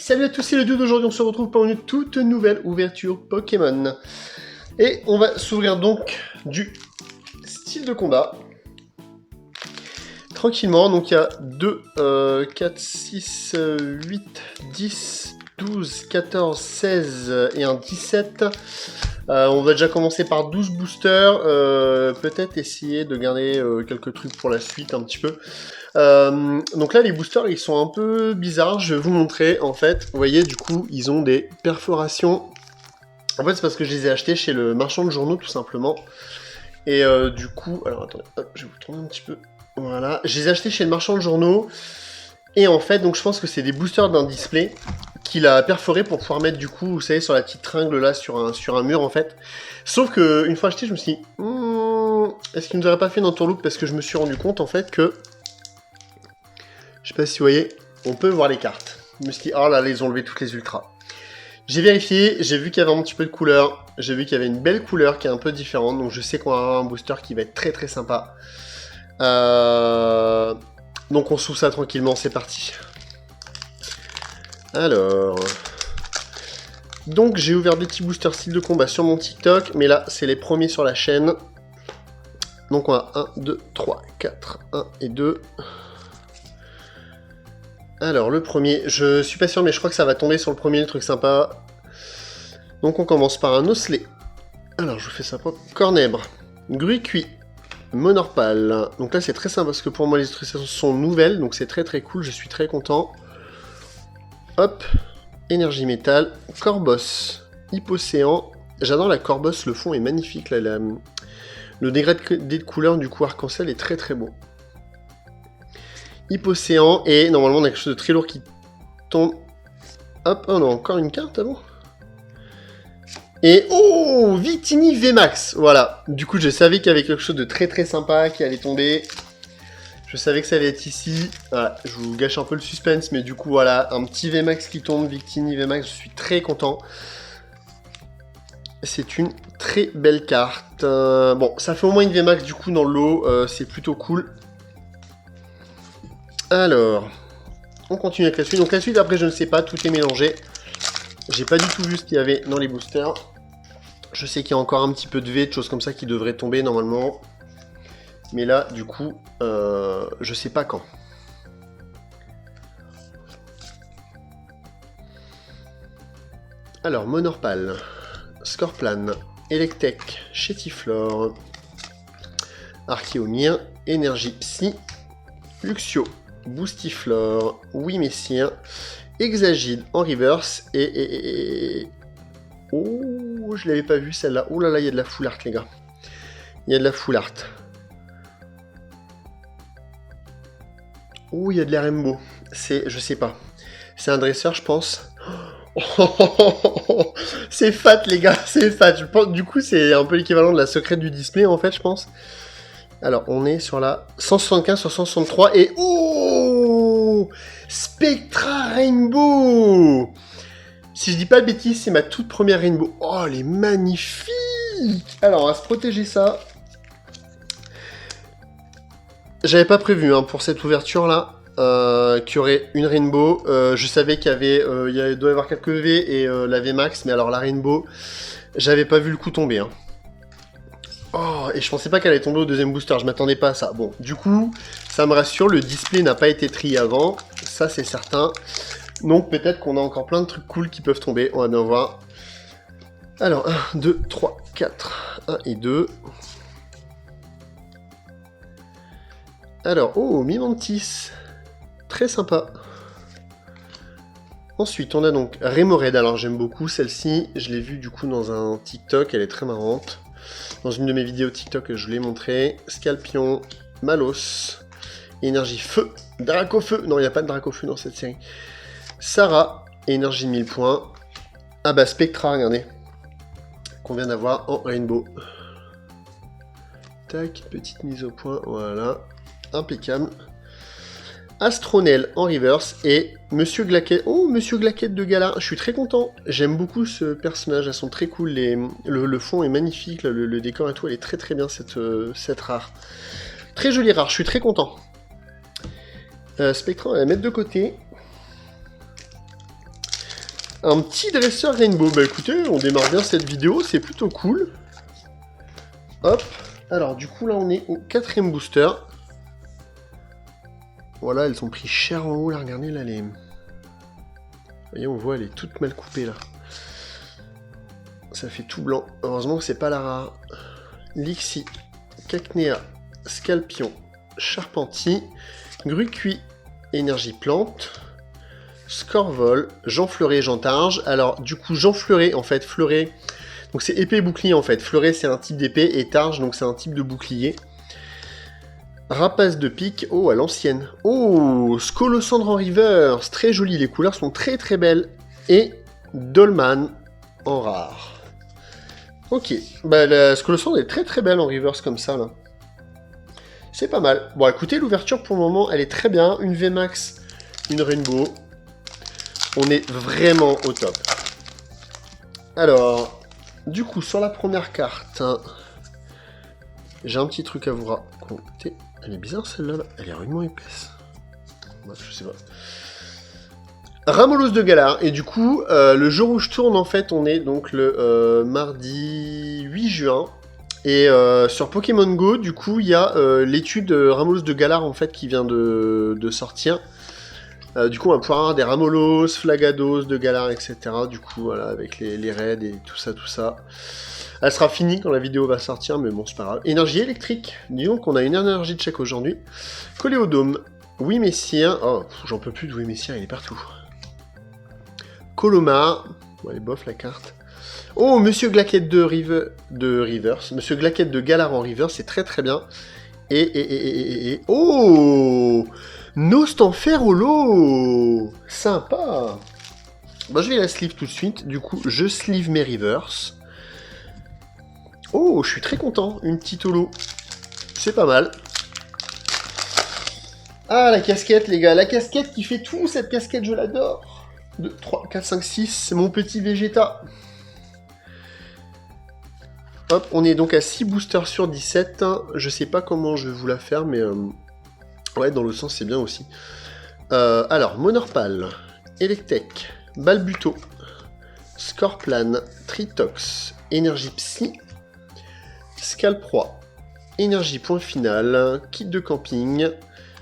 Salut à tous, c'est le dude. Aujourd'hui on se retrouve pour une toute nouvelle ouverture Pokémon. Et on va s'ouvrir donc du style de combat. Tranquillement, donc il y a 2, 4, 6, 8, 10, 12, 14, 16 et un 17. On va déjà commencer par 12 boosters, peut-être essayer de garder quelques trucs pour la suite un petit peu. Donc là les boosters ils sont un peu bizarres, je vais vous montrer en fait. Vous voyez du coup ils ont des perforations. En fait c'est parce que je les ai achetés chez le marchand de journaux tout simplement. Et du coup, alors attendez, hop, je vais vous tourner un petit peu. Voilà, je les ai achetés chez le marchand de journaux. Et en fait donc je pense que c'est des boosters d'un display qu'il a perforé pour pouvoir mettre du coup, vous savez, sur la petite tringle là sur un mur en fait. Sauf que une fois acheté, je me suis dit, est-ce qu'il nous aurait pas fait une entourloupe, parce que je me suis rendu compte en fait que, je sais pas si vous voyez, on peut voir les cartes. Je me suis dit, oh là là, ils ont enlevé toutes les ultras. J'ai vérifié, j'ai vu qu'il y avait un petit peu de couleur, j'ai vu qu'il y avait une belle couleur qui est un peu différente, donc je sais qu'on va avoir un booster qui va être très très sympa. Donc on s'ouvre ça tranquillement, c'est parti. Alors... Donc j'ai ouvert des petits boosters style de combat sur mon TikTok, mais là c'est les premiers sur la chaîne. Donc on a 1, 2, 3, 4, 1 et 2. Alors le premier, je suis pas sûr mais je crois que ça va tomber sur le premier, le truc sympa. Donc on commence par un osselet. Alors je vous fais ça propre. Cornèbre, Gruy-Cuit, Monorpal. Donc là c'est très simple parce que pour moi les illustrations sont nouvelles, donc c'est très très cool, je suis très content. Hop, Énergie Métal, Corbos, Hypocéan. J'adore la Corbos, le fond est magnifique là, le dégradé de couleur du coup arc-en-ciel est très très beau. Hypocéan, et normalement on a quelque chose de très lourd qui tombe. Hop, on a encore une carte, ah bon? Et oh, Victini VMAX, voilà. Du coup je savais qu'il y avait quelque chose de très très sympa qui allait tomber. Je savais que ça allait être ici. Voilà, je vous gâche un peu le suspense, mais du coup voilà, un petit VMAX qui tombe, Victini VMAX, je suis très content. C'est une très belle carte. Bon, ça fait au moins une VMAX du coup dans le lot, c'est plutôt cool. Alors, on continue avec la suite. Donc la suite, après, je ne sais pas, tout est mélangé. J'ai pas du tout vu ce qu'il y avait dans les boosters. Je sais qu'il y a encore un petit peu de V, de choses comme ça qui devraient tomber normalement. Mais là, du coup, je sais pas quand. Alors, Monorpal, Scorplan, Electek, Chétiflore, Archéomir, Énergie Psy, Luxio, Boostiflore, Wimessien, Exagide en reverse et... Oh, je l'avais pas vu celle-là. Oh là là, il y a de la full art, les gars. Il y a de la full art. Oh, il y a de la rainbow. C'est, je sais pas. C'est un dresseur, je pense. Oh, c'est fat, les gars, c'est fat. Je pense, du coup, c'est un peu l'équivalent de la secrète du display, en fait, je pense. Alors, on est sur la 175 sur 163 et... Oh, Spectra Rainbow. Si je dis pas de bêtises, c'est ma toute première Rainbow. Oh, elle est magnifique. Alors, on va se protéger ça. J'avais pas prévu hein, pour cette ouverture-là qu'il y aurait une Rainbow. Je savais qu'il y avait... il doit y avoir quelques V et la VMAX, mais alors la Rainbow, j'avais pas vu le coup tomber. Hein. Oh, et je pensais pas qu'elle allait tomber au deuxième booster, je m'attendais pas à ça. Bon, du coup, ça me rassure, le display n'a pas été trié avant, ça c'est certain. Donc peut-être qu'on a encore plein de trucs cool qui peuvent tomber, on va bien voir. Alors, 1, 2, 3, 4, 1 et 2. Alors, oh, Mimantis, très sympa. Ensuite, on a donc Remoraid, alors j'aime beaucoup celle-ci, je l'ai vue du coup dans un TikTok, elle est très marrante. Dans une de mes vidéos TikTok, je vous l'ai montré. Scalpion, Malos, Énergie Feu, Dracofeu. Non, il n'y a pas de Dracofeu dans cette série. Sarah, Énergie 1000 points. Ah bah Spectra, regardez. Qu'on vient d'avoir en Rainbow. Tac, petite mise au point, voilà. Impeccable. Astronel en reverse et Monsieur Glaquette. Oh, Monsieur Glaquette de Gala, je suis très content. J'aime beaucoup ce personnage, elles sont très cool. Le fond est magnifique, le décor et tout, elle est très très bien cette rare. Très jolie rare, je suis très content. Spectra, on va la mettre de côté. Un petit dresseur rainbow. Bah écoutez, on démarre bien cette vidéo, c'est plutôt cool. Hop. Alors du coup là on est au 4e booster. Voilà, elles ont pris cher en haut là, regardez là les... Vous voyez, on voit, elle est toute mal coupée là. Ça fait tout blanc. Heureusement que c'est pas la rare. Lixie, Cacnea, Scalpion, Charpentier, Grucuit, Énergie Plante, Scorvol, Jean Fleuret, Jean Targe. Alors, du coup, Jean Fleuret, en fait, Fleuret, donc c'est épée bouclier, en fait. Fleuret, c'est un type d'épée, et Targe, donc c'est un type de bouclier. Rapace de pique, oh, à l'ancienne. Oh, Scolosandre en reverse, très joli, les couleurs sont très très belles. Et Dolman en rare. Ok, bah la Scolosandre est très très belle en reverse comme ça, là. C'est pas mal. Bon, écoutez, l'ouverture pour le moment, elle est très bien. Une VMAX, une Rainbow. On est vraiment au top. Alors, du coup, sur la première carte, hein, j'ai un petit truc à vous raconter. Elle est bizarre celle-là, là. Elle est rudement épaisse. Bah, je sais pas. Ramolos de Galar. Et du coup, le jour où je tourne, en fait, on est donc le mardi 8 juin. Et sur Pokémon Go, du coup, il y a l'étude Ramolos de Galar, en fait, qui vient de sortir. Du coup, on va pouvoir avoir des Ramolos, Flagados de Galar, etc. Du coup, voilà, avec les raids et tout ça, tout ça. Elle sera finie quand la vidéo va sortir, mais bon, c'est pas grave. Énergie électrique. Disons qu'on a une énergie de check aujourd'hui. Coléodome. Oui, Messire. Oh, j'en peux plus de Oui, Messire, il est partout. Colomar. Bon, elle est bof, la carte. Oh, Monsieur Glaquette de Reverse. Monsieur Glaquette de Galar en Reverse, c'est très très bien. Et... Oh, Nostanferolo. Sympa. Bon, je vais la sleeve tout de suite. Du coup, je sleeve mes Reverse. Oh, je suis très content. Une petite holo. C'est pas mal. Ah, la casquette, les gars. La casquette qui fait tout. Cette casquette, je l'adore. 2, 3, 4, 5, 6. C'est mon petit Vegeta. Hop, on est donc à 6 boosters sur 17. Je sais pas comment je vais vous la faire, mais... ouais, dans le sens, c'est bien aussi. Alors, Monorpal, Electek, Balbuto, Scorplan, Tritox, Énergie Psy, Scalproie, Énergie Point Final, Kit de Camping,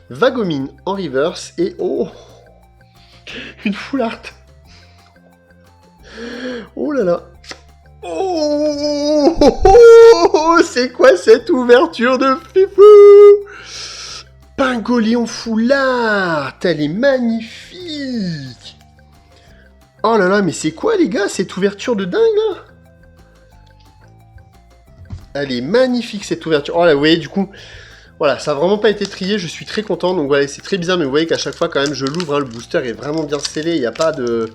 Vagomine en reverse, et oh, une full art. Oh là là. Oh, oh, oh, oh, c'est quoi cette ouverture de fifou? Pingolion full art, elle est magnifique. Oh là là, mais c'est quoi les gars, cette ouverture de dingue là? Elle est magnifique cette ouverture. Oh là, vous voyez, du coup, voilà, ça n'a vraiment pas été trié, je suis très content. Donc voilà, c'est très bizarre, mais vous voyez qu'à chaque fois quand même je l'ouvre, hein, le booster est vraiment bien scellé, il n'y a pas de...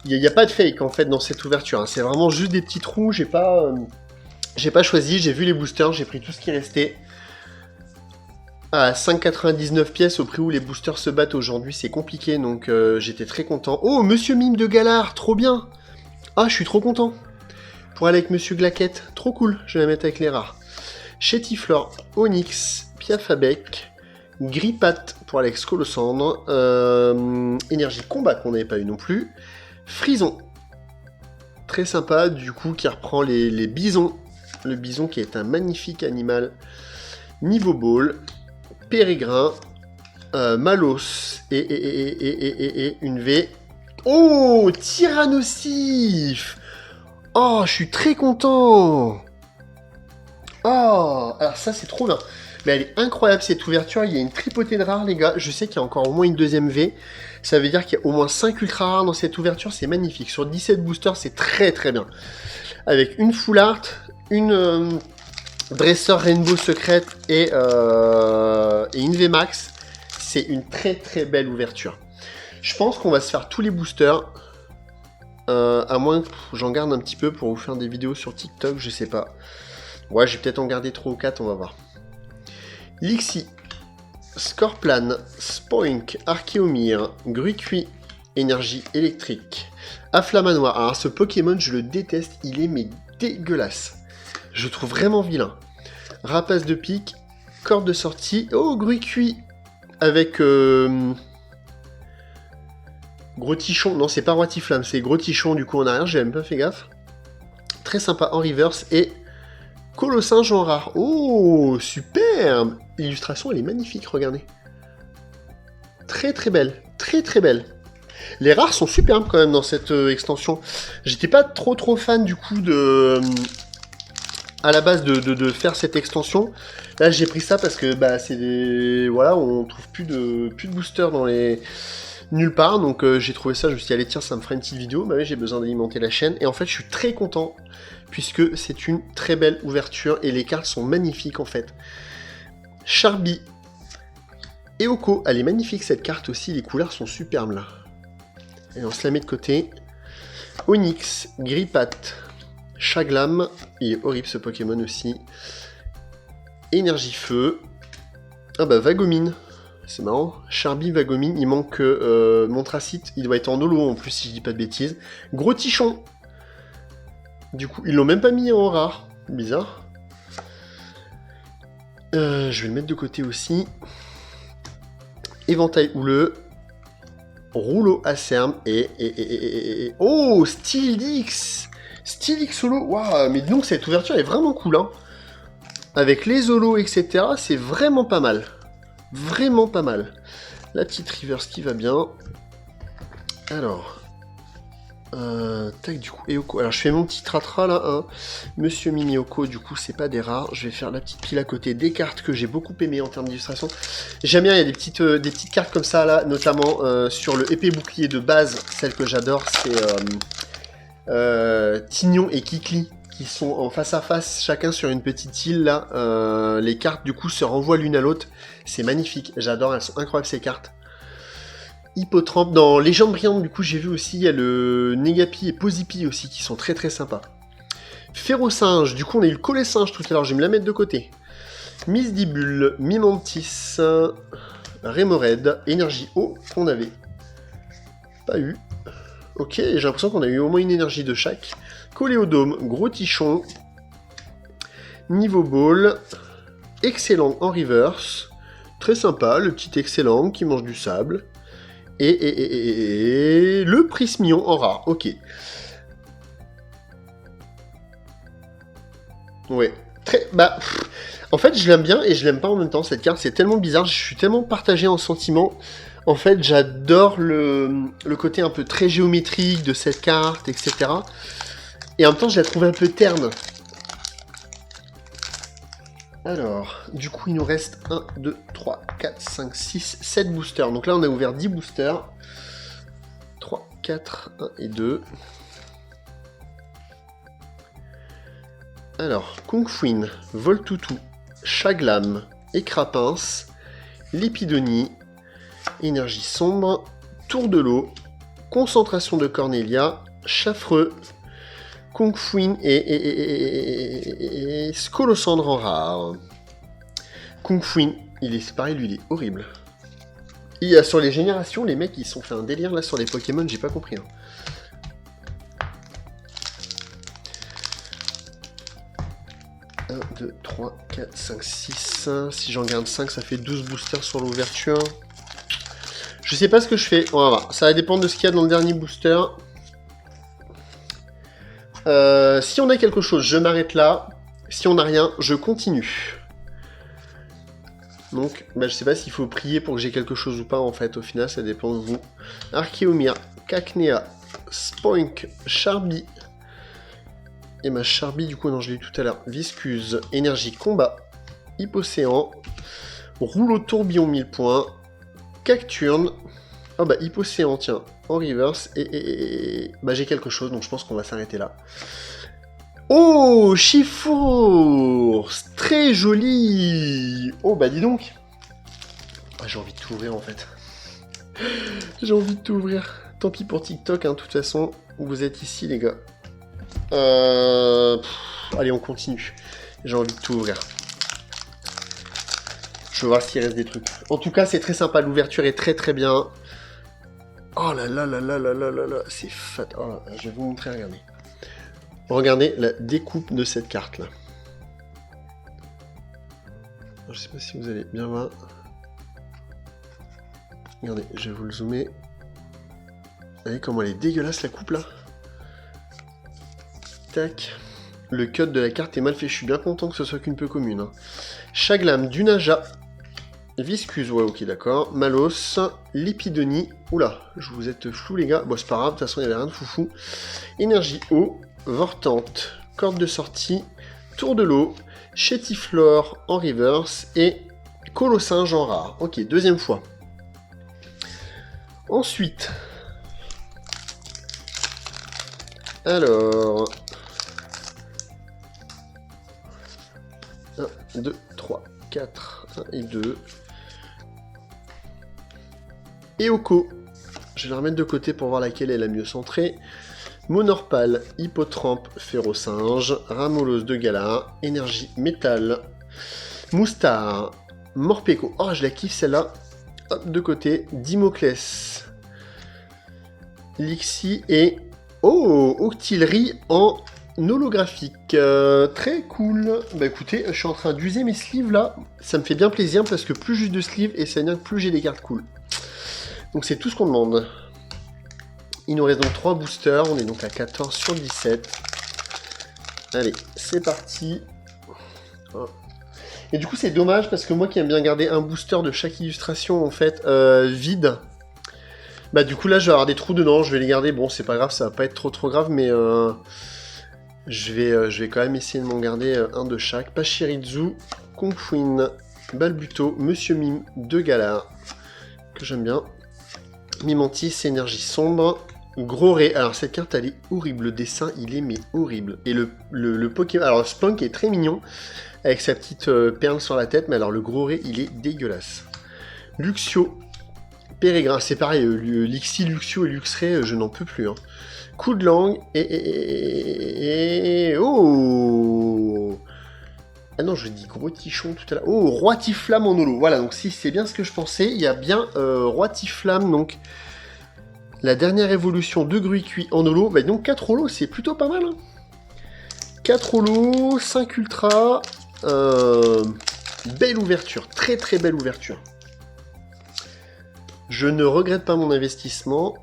Il n'y a pas de fake en fait dans cette ouverture, hein. C'est vraiment juste des petits trous, j'ai pas choisi, j'ai vu les boosters, j'ai pris tout ce qui restait. À 5,99 pièces au prix où les boosters se battent aujourd'hui, c'est compliqué, donc j'étais très content. Oh, Monsieur Mime de Galar, trop bien. Ah, je suis trop content. Pour aller avec Monsieur Glaquette, trop cool, je vais la mettre avec les rares. Chétiflore, Onyx, Piafabec, Grippat pour Alex Colosandre, Énergie Combat qu'on n'avait pas eu non plus. Frison, très sympa, du coup, qui reprend les bisons. Le bison qui est un magnifique animal. Niveau ball, Pérégrin, Malos et une V. Oh, Tyrannosif. Oh, je suis très content. Oh, alors ça, c'est trop bien. Mais elle est incroyable cette ouverture, il y a une tripotée de rares les gars, je sais qu'il y a encore au moins une deuxième V, ça veut dire qu'il y a au moins 5 ultra rares dans cette ouverture, c'est magnifique, sur 17 boosters c'est très très bien. Avec une full art, une dresseur rainbow secrète et une VMAX, c'est une très très belle ouverture. Je pense qu'on va se faire tous les boosters, à moins que j'en garde un petit peu pour vous faire des vidéos sur TikTok, je sais pas. Ouais, je vais peut-être en garder 3 ou 4, on va voir. Lixie, Scorplan, Spoink, Archéomir, Grucuit, Énergie électrique, Afflamanoir. Alors ce Pokémon, je le déteste, il est mais dégueulasse. Je le trouve vraiment vilain. Rapace de pique, corde de sortie, oh Grucuit, avec Gros Tichon, non c'est pas Roitiflamme, c'est Gros Tichon du coup en arrière, j'ai même pas fait gaffe. Très sympa en reverse et Colossinge en rare. Oh, superbe. L'illustration elle est magnifique, regardez. Très très belle, très très belle. Les rares sont superbes quand même dans cette extension. J'étais pas trop fan du coup de... à la base de faire cette extension. Là j'ai pris ça parce que bah c'est des... Voilà, on trouve plus de boosters dans les... nulle part, donc j'ai trouvé ça, je me suis dit allez tiens ça me fera une petite vidéo, bah oui j'ai besoin d'alimenter la chaîne, et en fait je suis très content, puisque c'est une très belle ouverture, et les cartes sont magnifiques en fait. Charby, Eoko, elle est magnifique cette carte aussi, les couleurs sont superbes là. Et on se la met de côté. Onyx, Gripat, Chaglam, il est horrible ce Pokémon aussi. Énergie Feu, ah bah Vagomine. C'est marrant. Charby, Vagomine, il manque Montracite, il doit être en holo en plus si je dis pas de bêtises. Gros Tichon. Du coup, ils l'ont même pas mis en rare. Bizarre. Je vais le mettre de côté aussi. Éventail houleux. Rouleau à Serme et... Oh, Steelix. Steelix holo. Waouh, mais donc cette ouverture est vraiment cool, hein. Avec les holos, etc., c'est vraiment pas mal. Vraiment pas mal. La petite reverse qui va bien. Alors. Tac, du coup, Eoko. Alors, je fais mon petit tratra là, hein. Monsieur Minioko, du coup, c'est pas des rares. Je vais faire la petite pile à côté des cartes que j'ai beaucoup aimées en termes d'illustration. J'aime bien, il y a des petites cartes comme ça là, notamment sur le épée bouclier de base. Celle que j'adore, c'est Tignon et Kikli, qui sont en face à face, chacun sur une petite île là. Les cartes, du coup, se renvoient l'une à l'autre. C'est magnifique, j'adore, elles sont incroyables ces cartes. Hippotrampe, dans Légende brillante, du coup, j'ai vu aussi, il y a le Negapi et Posipi aussi, qui sont très très sympas. Férocinge, du coup, on a eu le Colessinge tout à l'heure, je vais me la mettre de côté. Misdibule, Mimantis, Rémored, Énergie Eau, qu'on avait pas eu. Ok, j'ai l'impression qu'on a eu au moins une énergie de chaque. Coléodome, Gros Tichon, Niveau Ball, Excellent en reverse, très sympa, le petit Excellent qui mange du sable. Et le Prismion en rare, ok. Ouais, très... Bah, en fait, je l'aime bien et je l'aime pas en même temps, cette carte, c'est tellement bizarre, je suis tellement partagé en sentiments. En fait, j'adore le côté un peu très géométrique de cette carte, etc. Et en même temps, je la trouve un peu terne. Alors, du coup, il nous reste 1, 2, 3, 4, 5, 6, 7 boosters. Donc là, on a ouvert 10 boosters. 3, 4, 1 et 2. Alors, Kung Fuin, Voltoutou, Chaglam, Écrapince, Lépidonie, Énergie Sombre, Tour de l'eau, Concentration de Cornelia, Chaffreux, Kung Fuin et Scolosandre en rare. Kung Fuin, c'est pareil, lui, il est horrible. Et sur les générations, les mecs, ils se sont fait un délire là sur les Pokémon, j'ai pas compris. Hein. Un, 2, 3, 4, 5, 6. Si j'en garde 5, ça fait 12 boosters sur l'ouverture. Je sais pas ce que je fais. On va voir. Ça va dépendre de ce qu'il y a dans le dernier booster. Si on a quelque chose, je m'arrête là. Si on n'a rien, je continue. Donc, bah, je sais pas s'il faut prier pour que j'ai quelque chose ou pas, en fait. Au final, ça dépend de vous. Archeomia, Cacnea, Spoink, Charby. Et ma Charby, du coup, non, je l'ai eu tout à l'heure. Viscuse, Énergie Combat, Hypocéan, Rouleau Tourbillon 1000 points, Cacturne. Oh bah, Hypocéan, tiens, en reverse. Et bah, j'ai quelque chose, donc je pense qu'on va s'arrêter là. Oh, Chifour, très joli. Oh, bah dis donc. Ah, j'ai envie de tout ouvrir, en fait. J'ai envie de tout ouvrir. Tant pis pour TikTok, hein, de toute façon, vous êtes ici, les gars. Allez, on continue. J'ai envie de tout ouvrir. Je veux voir s'il reste des trucs. En tout cas, c'est très sympa. L'ouverture est très très bien. Oh là là là là là là là là. C'est fat. Oh là, je vais vous montrer, regardez. Regardez la découpe de cette carte là. Je sais pas si vous allez bien voir. Regardez, je vais vous le zoomer. Vous voyez comment elle est dégueulasse la coupe là. Tac. Le cut de la carte est mal fait, je suis bien content que ce soit qu'une peu commune. Hein. Chaglam, Dunaja, Viscuse, ouais ok d'accord, Malos, Lipidonie, oula, je vous êtes flou les gars, bon c'est pas grave, de toute façon il n'y avait rien de foufou. Énergie eau, Vortante, corde de sortie, Tour de l'eau, Chétiflore en reverse et Colossinge en rare. Ok, deuxième fois. Ensuite, alors... 1, 2, 3, 4, 1 et 2. Eoko. Je vais la remettre de côté pour voir laquelle est la mieux centrée. Monorpal, Hippotrampe, Férocinge, Ramolos de Gala, Énergie Métal, Moustar, Morpeko. Oh, je la kiffe celle-là. Hop, de côté. Dimoclès, Lixi et... Oh, Octillerie en holographique. Très cool. Bah écoutez, je suis en train d'user mes sleeves là. Ça me fait bien plaisir parce que plus j'ai de sleeves et ça veut dire que plus j'ai des cartes cool. Donc c'est tout ce qu'on demande. Il nous reste donc 3 boosters. On est donc à 14 sur 17. Allez, c'est parti. Et du coup c'est dommage parce que moi qui aime bien garder un booster de chaque illustration en fait vide. Bah du coup là je vais avoir des trous dedans, je vais les garder, bon c'est pas grave, ça va pas être trop grave, mais je vais quand même essayer de m'en garder un de chaque. Pachirizu, Kongfuin, Balbuto, Monsieur Mime de Galar, que j'aime bien. Mimantis, Énergie Sombre, Gros Ré, alors cette carte elle est horrible, le dessin il est mais horrible. Et le Pokémon, alors Spunk est très mignon, avec sa petite perle sur la tête, mais alors le Gros Ré il est dégueulasse. Luxio, Pérégrin, c'est pareil, Lixi, Luxio et Luxray, je n'en peux plus. Hein. Coup de langue, et... Oh ah non, je dis gros tichon tout à l'heure. Oh, Roi Tiflamme en holo. Voilà, donc si c'est bien ce que je pensais, il y a bien Roi Tiflamme, donc la dernière évolution de Gruy-Cuit en holo. Bah donc 4 holos, c'est plutôt pas mal. Hein. 4 holos, 5 ultra, belle ouverture, très très belle ouverture. Je ne regrette pas mon investissement.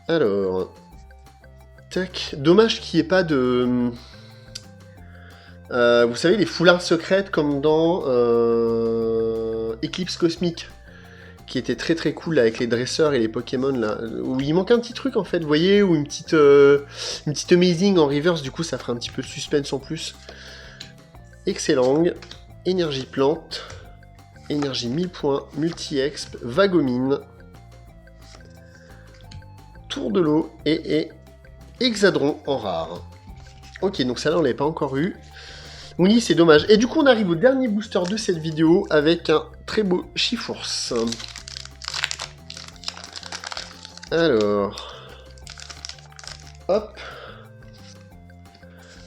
Alors... Tac. Dommage qu'il n'y ait pas de... vous savez, les foulards secrètes comme dans Éclipse Cosmique, qui était très très cool là, avec les dresseurs et les Pokémon là, où il manque un petit truc en fait, vous voyez, ou une petite amazing en reverse, du coup ça fera un petit peu de suspense en plus. Excellent. Énergie plante, énergie 1000 points, multi-exp, Vagomine, Tour de l'eau et Hexadron en rare. Ok, donc ça là on l'avait pas encore eu. Oui, c'est dommage. Et du coup, on arrive au dernier booster de cette vidéo avec un très beau Chifours. Alors... Hop.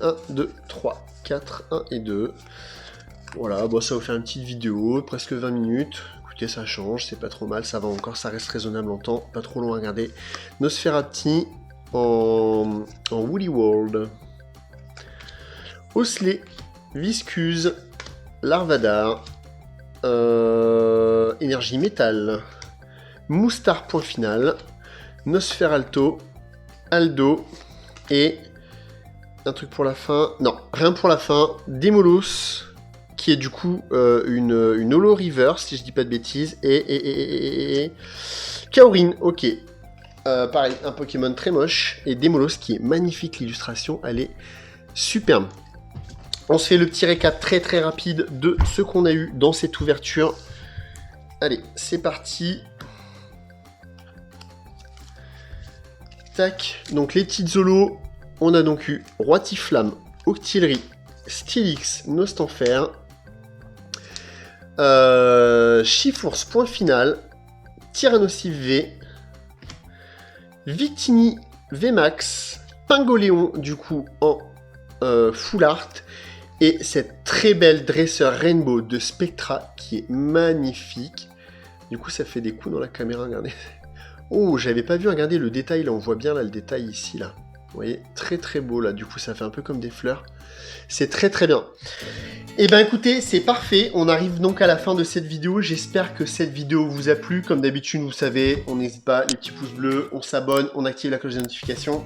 1, 2, 3, 4, 1 et 2. Voilà, bon, ça va vous faire une petite vidéo, presque 20 minutes. Écoutez, ça change, c'est pas trop mal, ça va encore, ça reste raisonnable en temps, pas trop long à regarder. Nosferati en Woolly World. Osley, Viscuse, Larvadar, Énergie Métal, Moustar point final, Nosferalto, Aldo et un truc pour la fin, non, rien pour la fin, Démolos, qui est du coup une holo reverse, si je dis pas de bêtises, et Kaorin, ok. Pareil, un Pokémon très moche, et Démolos qui est magnifique, l'illustration, elle est superbe. On se fait le petit récap très très rapide de ce qu'on a eu dans cette ouverture. Allez, c'est parti. Tac, donc les petites zolos, on a donc eu Roi Tiflamme, Octillerie, Stylix, Nostanfer, Chifours point final, Tyrannosif V, Victini VMAX, Pingoléon du coup en full art, et cette très belle dresseur Rainbow de Spectra qui est magnifique. Du coup ça fait des coups dans la caméra, regardez. Oh, j'avais pas vu, regardez le détail là, on voit bien là le détail ici là. Vous voyez, très très beau là, du coup ça fait un peu comme des fleurs. C'est très très bien. Et ben écoutez, c'est parfait, on arrive donc à la fin de cette vidéo, j'espère que cette vidéo vous a plu, comme d'habitude vous savez, on n'hésite pas, les petits pouces bleus, on s'abonne, on active la cloche de notification.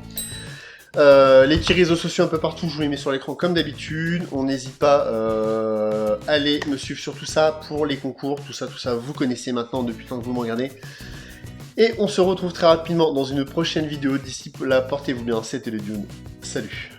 Les petits réseaux sociaux un peu partout, je vous les mets sur l'écran comme d'habitude, on n'hésite pas à aller me suivre sur tout ça pour les concours, tout ça, vous connaissez maintenant depuis le temps que vous me regardez. Et on se retrouve très rapidement dans une prochaine vidéo, d'ici là, portez-vous bien, c'était le Dune, salut.